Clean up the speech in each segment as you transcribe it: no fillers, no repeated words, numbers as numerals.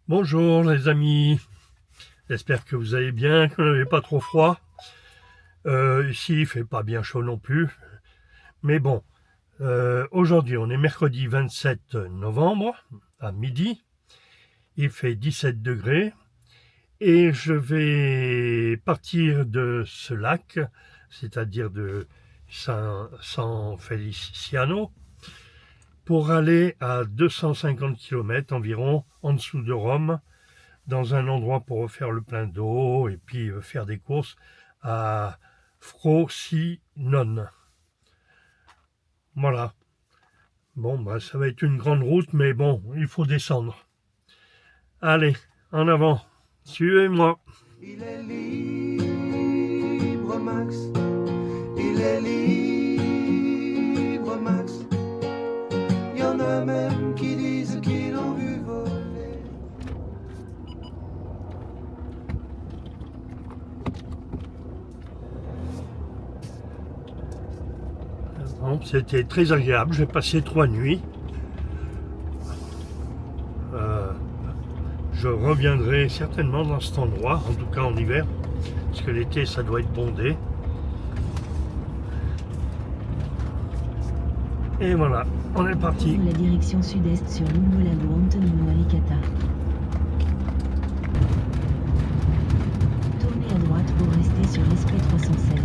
Bonjour les amis, j'espère que vous allez bien, que vous n'avez pas trop froid. Ici il fait pas bien chaud non plus, mais bon, aujourd'hui on est mercredi 27 novembre à midi, il fait 17 degrés et je vais partir de ce lac, c'est-à-dire de San Feliciano, pour aller à 250 km environ en dessous de Rome, dans un endroit pour refaire le plein d'eau et puis faire des courses à Frosinone. Voilà. Bon, bah, ça va être une grande route, mais bon, il faut descendre. Allez, en avant, suivez-moi. Il est libre, Max. Il est libre, Max. Il y en a même qui disent qu'ils l'ont vu voler. Bon, c'était très agréable, j'ai passé 3 nuits. Je reviendrai certainement dans cet endroit, en tout cas en hiver, parce que l'été ça doit être bondé. Et voilà, on est parti. La direction sud-est sur Lungo Lago Antonino Alicata. Tournez à droite pour rester sur l'Esprit 316.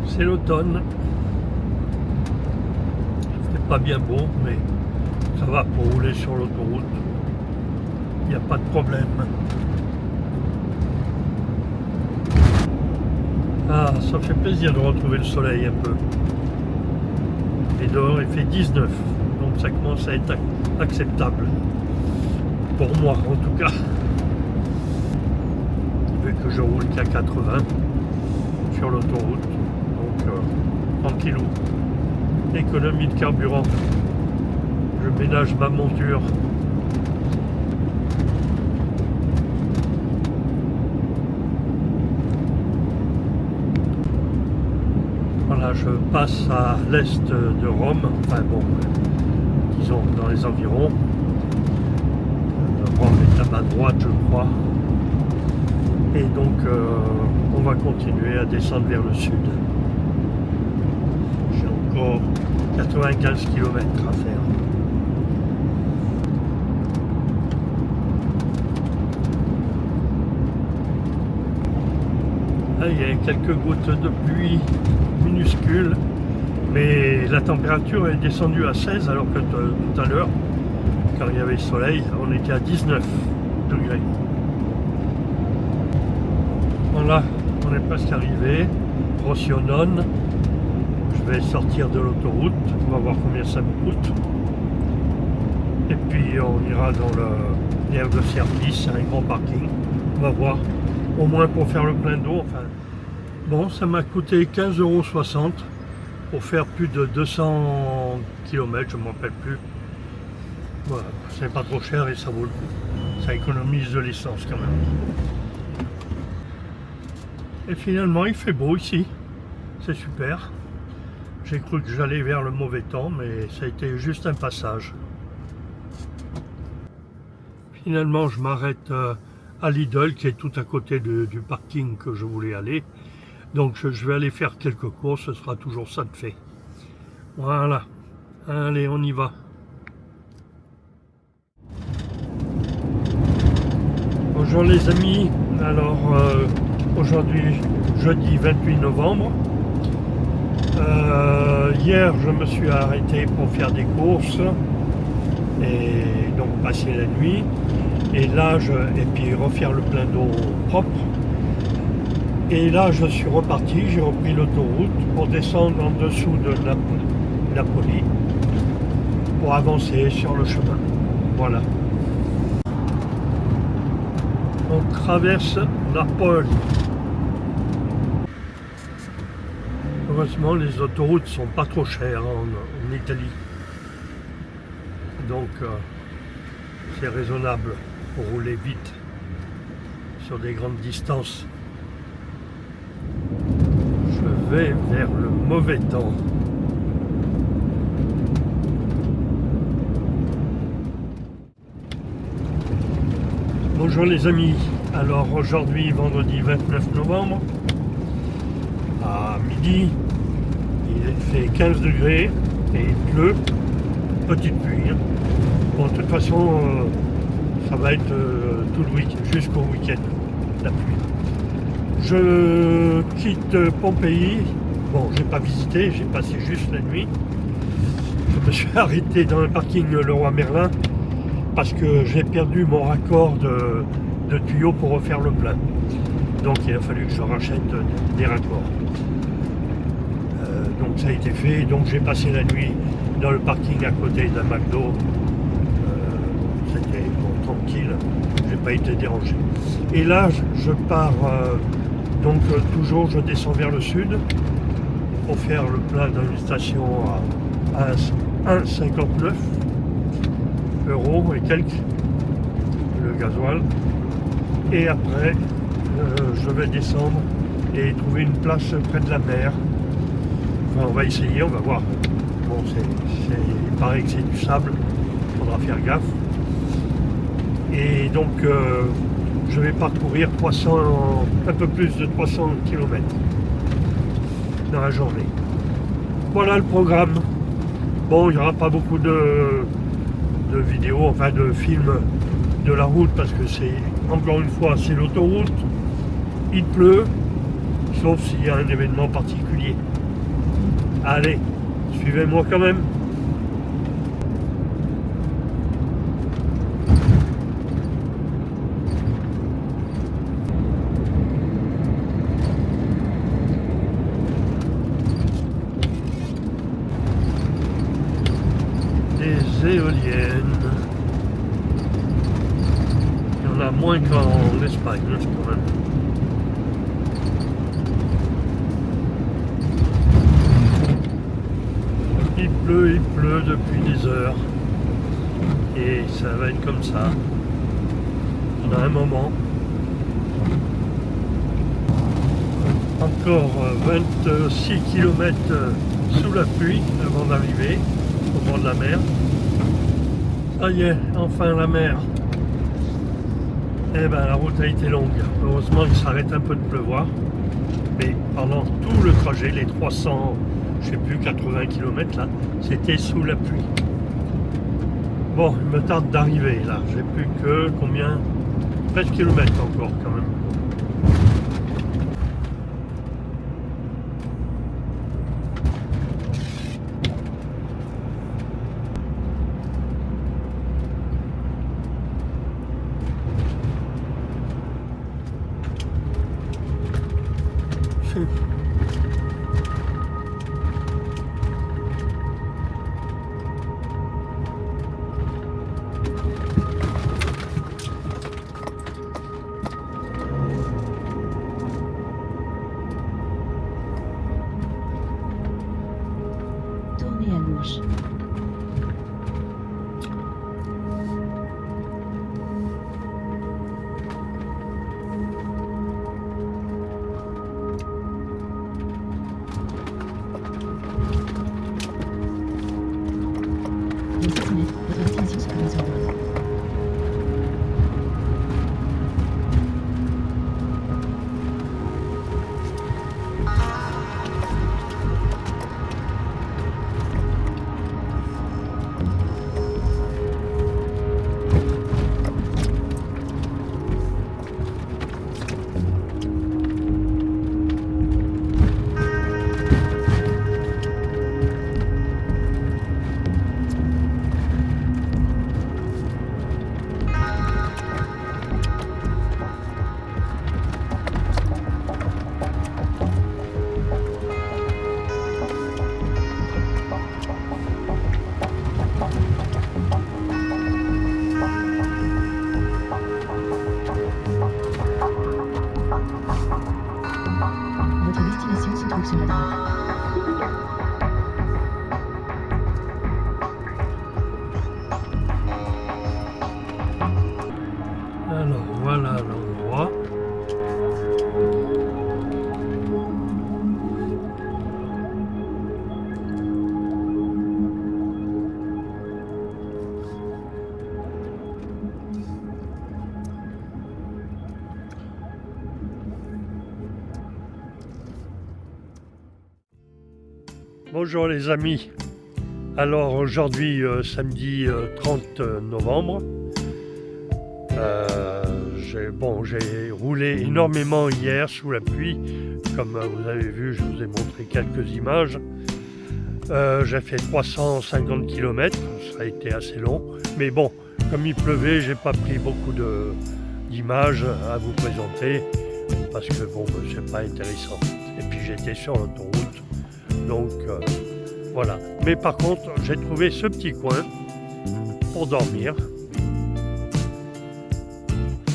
C'est l'automne. C'est pas bien beau, mais ça va pour rouler sur l'autoroute. Il n'y a pas de problème. Ah, ça fait plaisir de retrouver le soleil un peu. Et dehors, il fait 19. Donc ça commence à être acceptable. Pour moi, en tout cas. Vu que je roule qu'à 80 sur l'autoroute. Donc, tranquillou. Économie de carburant. Je ménage ma monture. Voilà, je passe à l'est de Rome, enfin bon, disons dans les environs. Rome est à ma droite, je crois. Et donc, on va continuer à descendre vers le sud. J'ai encore 95 km à faire. Ah, il y a quelques gouttes de pluie minuscules, mais la température est descendue à 16 alors que tout à l'heure, quand il y avait le soleil, on était à 19 degrés. Voilà, on est presque arrivé. Frosinone. Je vais sortir de l'autoroute, on va voir combien ça me coûte. Et puis on ira dans l'aire de service, c'est un grand parking. On va voir, au moins pour faire le plein d'eau. Enfin, bon, ça m'a coûté 15,60 € pour faire plus de 200 km, je ne m'en rappelle plus. Voilà, c'est pas trop cher et ça vaut le coup. Ça économise de l'essence quand même. Et finalement, il fait beau ici. C'est super. J'ai cru que j'allais vers le mauvais temps, mais ça a été juste un passage. Finalement, je m'arrête à Lidl, qui est tout à côté du parking que je voulais aller. Donc, je vais aller faire quelques courses, ce sera toujours ça de fait. Voilà. Allez, on y va. Bonjour les amis. Alors, aujourd'hui, jeudi 28 novembre. Hier, je me suis arrêté pour faire des courses et donc passer la nuit. Et là, et puis refaire le plein d'eau propre. Et là, je suis reparti, j'ai repris l'autoroute pour descendre en dessous de Napoli pour avancer sur le chemin. Voilà. On traverse Napoli. Heureusement, les autoroutes sont pas trop chères en Italie. Donc, c'est raisonnable pour rouler vite sur des grandes distances. Je vais vers le mauvais temps. Bonjour les amis, alors aujourd'hui vendredi 29 novembre à midi, il fait 15 degrés et il pleut, petite pluie. Bon, de toute façon ça va être tout le week-end, jusqu'au week-end, la pluie. Je quitte Pompéi, bon j'ai pas visité, j'ai passé juste la nuit. Je me suis arrêté dans le parking Leroy Merlin parce que j'ai perdu mon raccord de tuyau pour refaire le plein. Donc il a fallu que je rachète des raccords. Donc ça a été fait, donc j'ai passé la nuit dans le parking à côté d'un McDo. C'était bon, tranquille, j'ai pas été dérangé. Et là je pars, donc toujours je descends vers le sud pour faire le plein dans une station à 1,59 € et quelques le gasoil. Et après je vais descendre et trouver une place près de la mer. Enfin, on va essayer, on va voir. Bon, il paraît que c'est du sable, il faudra faire gaffe. Et donc je vais parcourir un peu plus de 300 km dans la journée. Voilà le programme. Bon, il n'y aura pas beaucoup de vidéos, enfin de films de la route parce que c'est, encore une fois, c'est l'autoroute. Il pleut, sauf s'il y a un événement particulier. Allez, suivez-moi quand même. Des éoliennes. Il y en a moins qu'en Espagne, hein, quand même. Il pleut depuis des heures. Et ça va être comme ça. On a un moment. Encore 26 km sous la pluie avant d'arriver au bord de la mer. Ça y est, enfin la mer. Eh ben la route a été longue. Heureusement il s'arrête un peu de pleuvoir. Mais pendant tout le trajet, les 300, je sais plus, 80 km là, c'était sous la pluie. Bon, il me tarde d'arriver là. J'ai plus que combien? 13 km encore quand même. Tournez à gauche. Dans 700 mètres, votre destination se trouve sur droite. Votre destination se trouve sur la droite. Alors voilà l'endroit. Bonjour les amis. Alors aujourd'hui, samedi 30 novembre, j'ai roulé énormément hier sous la pluie. Comme vous avez vu, je vous ai montré quelques images. J'ai fait 350 km, ça a été assez long. Mais bon, comme il pleuvait, j'ai pas pris beaucoup d'images à vous présenter parce que bon, c'est pas intéressant. Et puis j'étais sur l'autoroute, donc voilà. Mais par contre, j'ai trouvé ce petit coin pour dormir.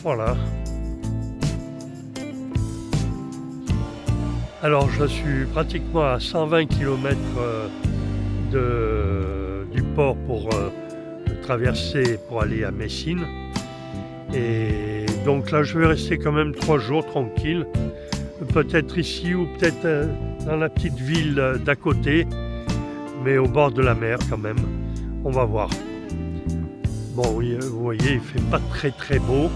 Voilà. Alors je suis pratiquement à 120 km du port pour traverser pour aller à Messine. Et donc là je vais rester quand même 3 jours tranquille. Peut-être ici ou peut-être dans la petite ville d'à côté, mais au bord de la mer quand même. On va voir. Bon oui, vous voyez, il fait pas très beau.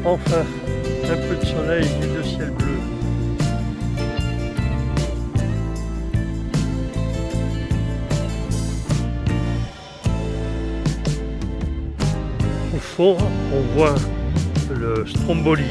Enfin, un peu de soleil et de ciel bleu. Au fond, on voit le Stromboli.